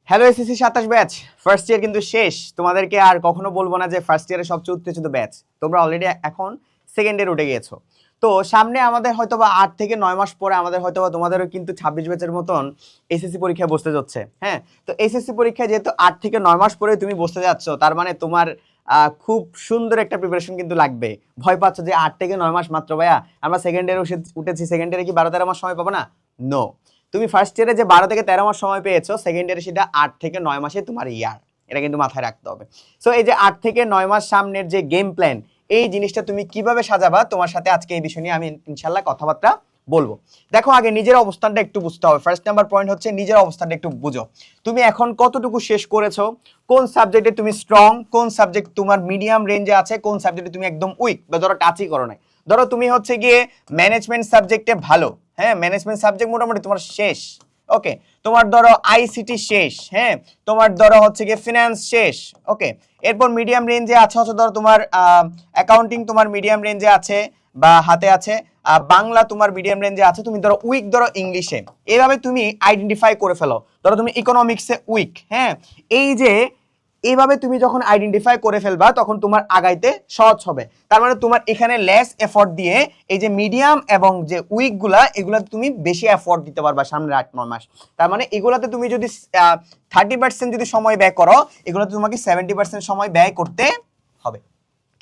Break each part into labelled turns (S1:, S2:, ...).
S1: Hello SSC 27 batch first year কিন্তু শেষ। তোমাদেরকে আর কখনো বলবো না যে ফার্স্ট ইয়ারের সবচেয়ে উত্তেজিত ব্যাচ। তোমরা অলরেডি এখন সেকেন্ড ইয়ার উঠে গিয়েছো। তো সামনে আমাদের হয়তোবা 8 থেকে 9 মাস পরে আমাদের হয়তোবা তোমাদেরও কিন্তু 26 ব্যাচের মতন এসএসসি পরীক্ষা বসতে যাচ্ছে। হ্যাঁ, তো এসএসসি পরীক্ষা যেহেতু 8 থেকে 9 মাস পরে তুমি বসতে যাচ্ছ, তার মানে তোমার খুব সুন্দর একটা প্রিপারেশন কিন্তু লাগবে। ভয় পাচ্ছ যে 8 থেকে 9 মাস মাত্র, ভাইয়া আমরা সেকেন্ড ইয়ারে উঠেছি, সেকেন্ড ইয়ারে কি 12-13 মাস সময় পাবো না? নো, তুমি ফার্স্ট ইয়ারে যে 12 থেকে 13 মাস সময় পেয়েছো, সেকেন্ড ইয়ারে সেটা 8 থেকে 9 মাসে তোমার ইয়ার। এটা কিন্তু মাথায় রাখতে হবে। সো এই যে 8 থেকে 9 মাস সামনের যে গেম প্ল্যান, এই জিনিসটা তুমি কিভাবে সাজাবা, তোমার সাথে আজকে এই বিষয় নিয়ে আমি ইনশাল্লাহ কথাবার্তা বলবো। দেখো, আগে নিজের অবস্থানটা একটু বুঝতে হবে। ফার্স্ট নাম্বার পয়েন্ট হচ্ছে নিজের অবস্থানটা একটু বুঝো। তুমি এখন কতটুকু শেষ করেছো, কোন সাবজেক্টে তুমি স্ট্রং, কোন সাবজেক্ট তোমার মিডিয়াম রেঞ্জে আছে, কোন সাবজেক্টে তুমি একদম উইক বা ধরো টাচই করো নাই। ধরো তুমি হচ্ছে গিয়ে ম্যানেজমেন্ট সাবজেক্টে ভালো, হ্যাঁ ম্যানেজমেন্ট সাবজেক্ট মোটামুটি তোমার শেষ, ওকে। তোমার ধরো আইসিটি শেষ, হ্যাঁ তোমার ধরো হচ্ছে গিয়ে ফিনান্স শেষ, ওকে। এরপর মিডিয়াম রেঞ্জে আছে হচ্ছে ধরো তোমার অ্যাকাউন্টিং তোমার মিডিয়াম রেঞ্জে আছে বা হাতে আছে, বাংলা তোমার মিডিয়াম রেঞ্জে আছে, তুমি ধরো উইক ধরো ইংলিশে। এইভাবে তুমি আইডেন্টিফাই করে ফেলো। ধরো তুমি ইকোনমিক্সে উইক, হ্যাঁ এই যে এইভাবে তুমি যখন আইডেন্টিফাই করে ফেলবা তখন তোমার আগাইতে সহজ হবে। তার মানে তোমার এখানে লেস এফোর্ট দিয়ে এই যে মিডিয়াম এবং যে উইকগুলা, এগুলাতে তুমি বেশি এফোর্ট দিতে পারবা সামনের 8-9 মাস। তার মানে এগুলাতে তুমি যদি 30% যদি সময় ব্যয় করো, এগুলোতে তোমাকে 70% সময় ব্যয় করতে হবে,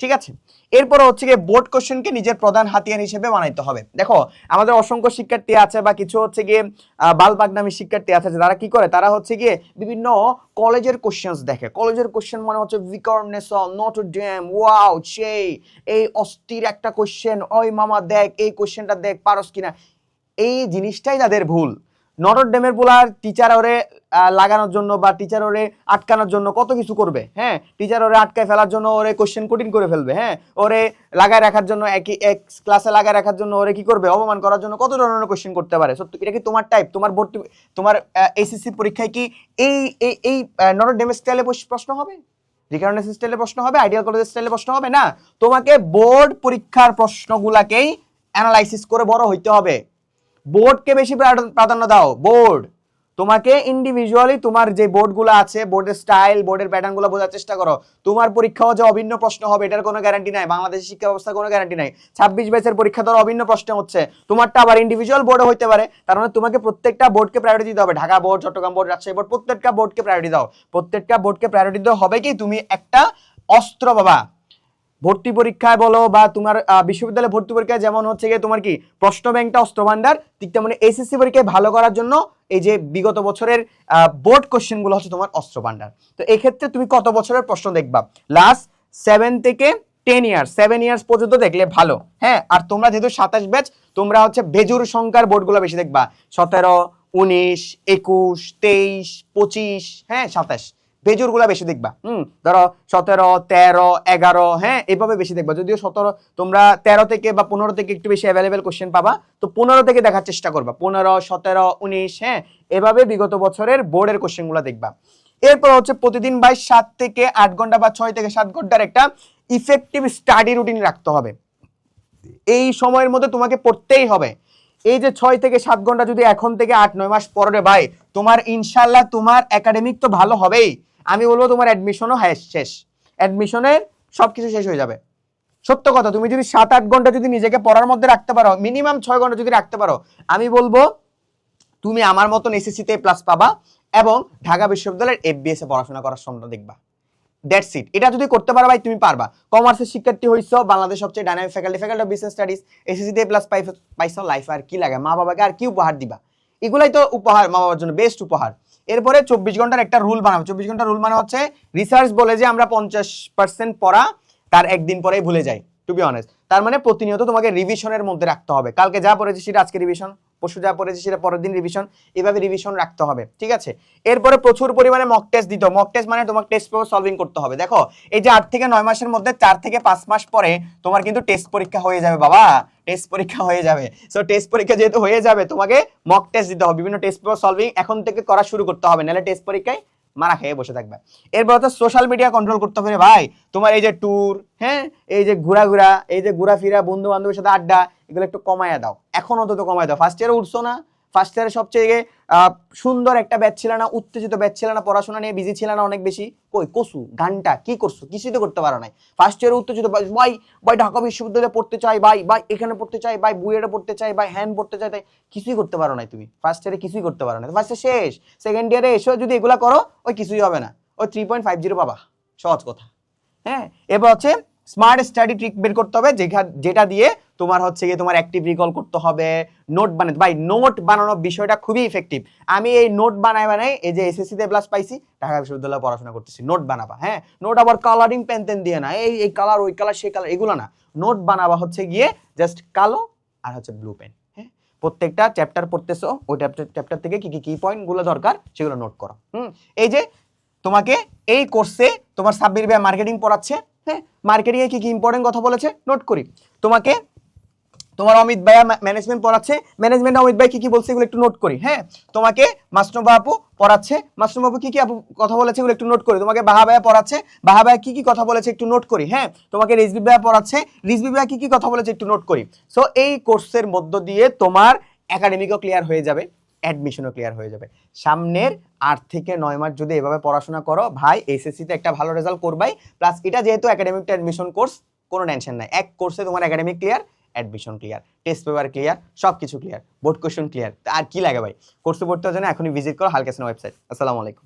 S1: ঠিক আছে। এরপর হচ্ছে গিয়ে বোর্ড কোশ্চেনকে নিজের প্রধান হাতিয়ার হিসেবে বানাইতে হবে। দেখো, আমাদের অসংখ্য শিক্ষার্থী আছে বা কিছু হচ্ছে গিয়ে বালবাগনামী শিক্ষার্থী আছে, যারা কি করে, তারা হচ্ছে গিয়ে বিভিন্ন কলেজের কোশ্চেন দেখে। কলেজের কোশ্চেন মানে হচ্ছে ভিকারনেসন, নটর ডেম, ওয়াও সেই এই অস্থির একটা কোশ্চেন, ওই মামা দেখ এই কোশ্চেনটা দেখ পারস কিনা। এই জিনিসটাই তাদের ভুল। নটর ডেমের পোলার টিচার ওরে লাগানোর জন্য বা টিচার ওরে আটকানোর জন্য কত কিছু করবে, হ্যাঁ টিচার ওরে আটকায় ফেলার জন্য ওরে কোশ্চেন কঠিন করে ফেলবে, হ্যাঁ ওরে লাগায় রাখার জন্য এক ক্লাসে লাগায় রাখার জন্য ওরে কি করবে, অপমান করার জন্য কত ধরনের কোশ্চেন করতে পারে। সত্যি এটা কি তোমার টাইপ? তোমার ভর্তি তোমার এসএসসি পরীক্ষায় কি এই এই এই নটর ডেমের স্টাইলে প্রশ্ন হবে, রিকার্ডেন্স স্টাইলে প্রশ্ন হবে, আইডিয়াল কলেজের স্টাইলে প্রশ্ন হবে না। তোমাকে বোর্ড পরীক্ষার প্রশ্নগুলাকেই অ্যানালাইসিস করে বড় হইতে হবে। বোর্ডকে বেশি প্রাধান্য দাও। বোর্ড তোমাকে ইন্ডিভিজুয়ালি তোমার যে বোর্ডগুলো আছে, বোর্ডের স্টাইল, বোর্ডের প্যাটার্নগুলো বোঝার চেষ্টা করো। তোমার পরীক্ষাও যে অভিন্ন প্রশ্ন হবে এটার কোনো গ্যারান্টি নাই। বাংলাদেশের শিক্ষা ব্যবস্থার কোনো গ্যারান্টি নাই। 26 ব্যাচের পরীক্ষা ধরো অভিন্ন প্রশ্ন হচ্ছে, তোমারটা আবার ইন্ডিভিজুয়াল বোর্ডে হইতে পারে। তার মানে তোমাকে প্রত্যেকটা বোর্ডকে প্রায়োরিটি দিতে হবে। Dhaka board, Chittagong board, Rajshahi board, প্রত্যেকটা বোর্ডকে প্রায়োরিটি দাও। প্রত্যেকটা বোর্ডকে প্রায়োরিটি দেওয়া হবে কি তুমি একটা অস্ত্র বাবা। ভর্তি পরীক্ষায় বলো বা তোমার বিশ্ববিদ্যালয়ে ভর্তি পরীক্ষায় যেমন হচ্ছে গিয়ে তোমার কি প্রশ্ন ব্যাংকটা অস্ত্র ভান্ডার, ঠিক তেমনি এসএসসি পরীক্ষায় ভালো করার জন্য এই যে বিগত বছরের বোর্ড কোশ্চেন গুলো হচ্ছে তোমার অস্ত্র ভান্ডার। তো এই ক্ষেত্রে তুমি কত বছরের প্রশ্ন দেখবা? লাস্ট 7 থেকে 10 ইয়ার্স, 7 ইয়ার্স পর্যন্ত দেখলে ভালো, হ্যাঁ। আর তোমরা যেহেতু 27 ব্যাচ, তোমরা হচ্ছে বেজুর সংখ্যার বোর্ডগুলো বেশি দেখবা। 17, 19, 21, 23, 25, হ্যাঁ 27 বেজুর গুলা বেশি দেখবা। ধরো 17, 13, 11, হ্যাঁ এভাবে বেশি দেখবা। যদিও 17 তোমরা 13 থেকে বা 15 থেকে একটু বেশি অ্যাভেলেবেল কোশ্চেন পাবা, তো 15 থেকে দেখার চেষ্টা করবা। 15, 17, 19, হ্যাঁ এভাবে বিগত বছরের বোর্ডের কোশ্চেন গুলা দেখবা। এরপর হচ্ছে প্রতিদিন 7 থেকে 8 ঘন্টা বা 6 থেকে 7 ঘন্টার একটা ইফেক্টিভ স্টাডি রুটিন রাখতে হবে। এই সময়ের মধ্যে তোমাকে পড়তেই হবে। এই যে 6 থেকে 7 ঘন্টা যদি এখন থেকে 8-9 মাস পরে ভাই, তোমার ইনশাল্লাহ তোমার একাডেমিক তো ভালো হবেই। আমি বলবো তোমার অ্যাডমিশনও শেষ, অ্যাডমিশনের সবকিছু শেষ হয়ে যাবে। সত্য কথা, তুমি যদি 7-8 ঘন্টা যদি নিজেকে পড়ার মধ্যে রাখতে পারো, মিনিমাম 6 ঘন্টা যদি রাখতে পারো, আমি বলবো তুমি আমার মতন এসএসসিতে প্লাস পাবা এবং ঢাকা বিশ্ববিদ্যালয়ের এফবিএস এ পড়াশোনা করার স্বপ্ন দেখবা। That's it. এটা যদি করতে পারো ভাই তুমি পারবা। কমার্সের শিক্ষার্থী হইছো, বাংলাদেশ সবচেয়ে dynamic faculty of business studies, এসএসসিতে প্লাস পাইছো, লাইফ আর কি লাগে? মা বাবাকে আর কি উপহার দিবা? এগুলাই তো উপহার, মা বাবার জন্য বেস্ট উপহার। এরপরে 24 ঘন্টার একটা রুল বানাবো। 24 ঘন্টার রুল মানে হচ্ছে রিসার্চ বলে যে আমরা 50% পড়া তার একদিন পরেই ভুলে যাই, টু বি অনেস্ট। তার মানে প্রতিনিয়ত তোমাকে রিভিশনের মধ্যে রাখতে হবে। কালকে যা পড়েছি সেটা আজকে রিভিশন, পরশু যা পড়েছি সেটা পরের দিন রিভিশন, এভাবে রিভিশন রাখতে হবে, ঠিক আছে। এরপরে প্রচুর পরিমাণে মক টেস্ট দিতে হবে। মক টেস্ট মানে তোমাকে টেস্ট পেপার সলভিং করতে হবে। দেখো, এই যে 8 থেকে 9 মাসের মধ্যে 4 থেকে 5 মাস পরে তোমার কিন্তু টেস্ট পরীক্ষা হয়ে যাবে বাবা, টেস্ট পরীক্ষা হয়ে যাবে। সো টেস্ট পরীক্ষা যেহেতু হয়ে যাবে, তোমাকে মক টেস্ট দিতে হবে, বিভিন্ন টেস্ট পেপার সলভিং এখন থেকে করা শুরু করতে হবে, নাহলে টেস্ট পরীক্ষায় মারা খেয়ে বসে থাকবে। এরপর হচ্ছে সোশ্যাল মিডিয়া কন্ট্রোল করতে হবে ভাই। তোমার এই যে ট্যুর, হ্যাঁ এই যে ঘোরাঘুরা, এই যে ঘোরাফেরা, বন্ধু বান্ধবের সাথে আড্ডা, এগুলো একটু কমায় দাও। এখন অন্তত কমায় দাও। ফার্স্ট ইয়ারে উঠছো না, ফার্স্ট ইয়ারে সবচেয়ে সুন্দর একটা ব্যাচ ছিল না, উত্তেজিত ব্যাচ ছিল না, পড়াশোনা নিয়ে বিজি ছিল না অনেক বেশি? কই কসু গানটা কি করছো? কিছুই তো করতে পারো নাই। ফার্স্ট ইয়ারে উত্তেজিত, ভাই ভাই ঢাকা বিশ্ববিদ্যালয়ে পড়তে চাই, ভাই ভাই এখানে পড়তে চাই, ভাই বুয়েটে পড়তে চাই, ভাই হ্যান পড়তে চাই, তাই কিছুই করতে পারো নাই তুমি। ফার্স্ট ইয়ারে কিছুই করতে পারো না, ফার্স্ট শেষ। সেকেন্ড ইয়ারে এসেও যদি এগুলা করো, ওই কিছুই হবে না, ওই 3.50 পাবা, সহজ কথা। হ্যাঁ, এবার হচ্ছে স্মার্ট স্টাডি ট্রিক বের করতে হবে, যেটা দিয়ে তোমার হচ্ছে গিয়ে তোমার অ্যাক্টিভ রিকল করতে হবে, নোট বানাতে। ভাই নোট বানানোর বিষয়টা খুবই ইফেক্টিভ। আমি এই নোট বানাই এই যে এসএসসি তে প্লাস পাইছি, ঢাকা বিশ্ববিদ্যালয়ে পড়াশোনা করতেছি। নোট বানাবা, হ্যাঁ, নোট আবার কালারিং পেন টেন দিয়ে না, এই কালার ওই কালার সেই কালার এগুলো না। নোট বানাবা হচ্ছে গিয়ে জাস্ট কালো আর হচ্ছে ব্লু পেন। হ্যাঁ, প্রত্যেকটা চ্যাপ্টার পড়তেছো, ওই চ্যাপ্টার থেকে কি পয়েন্টগুলো দরকার সেগুলো নোট করো। এই যে তোমাকে এই কোর্সে তোমার সাব্বির ভাই মার্কেটিং পড়াচ্ছে, হ্যাঁ, মার্কেটিং এ কি ইম্পর্টেন্ট কথা বলেছে নোট করি। তোমাকে তোমার অমিত ভাইয়া ম্যানেজমেন্ট পড়াচ্ছে, ম্যানেজমেন্ট অমিত ভাই কি বলছে এগুলো একটু নোট করি। হ্যাঁ, তোমাকে মাসনুবা আপু পড়াচ্ছে, মাসনুবা আপু কি আপু কথা বলেছে এগুলো একটু নোট করি। তোমাকে বাহা ভাইয়া পড়াচ্ছে, বাহা ভাইয়া কি কথা বলেছে একটু নোট করি। হ্যাঁ, তোমাকে রিজবি ভাইয়া পড়াচ্ছে, রিজবি ভাইয়া কি কথা বলেছে একটু নোট করি। সো এই কোর্সের মধ্য দিয়ে তোমার একাডেমিকও ক্লিয়ার হয়ে যাবে, অ্যাডমিশনও ক্লিয়ার হয়ে যাবে। সামনের 8 থেকে 9 মাস যদি এভাবে পড়াশোনা করো ভাই, এসএসসি তে একটা ভালো রেজাল্ট করবাই। প্লাস এটা যেহেতু একাডেমিক অ্যাডমিশন কোর্স, কোনো টেনশন নাই, এক কোর্সে তোমার academic clear, admission clear, test paper clear, সবকিছু ক্লিয়ার, বোর্ড কোশ্চেন ক্লিয়ার। আর কি লাগে ভাই, কোর্সে ভর্তি হওয়ার জন্য এখনই ভিজিট করো হালকাসিনা ওয়েবসাইট। আসসালামু আলাইকুম।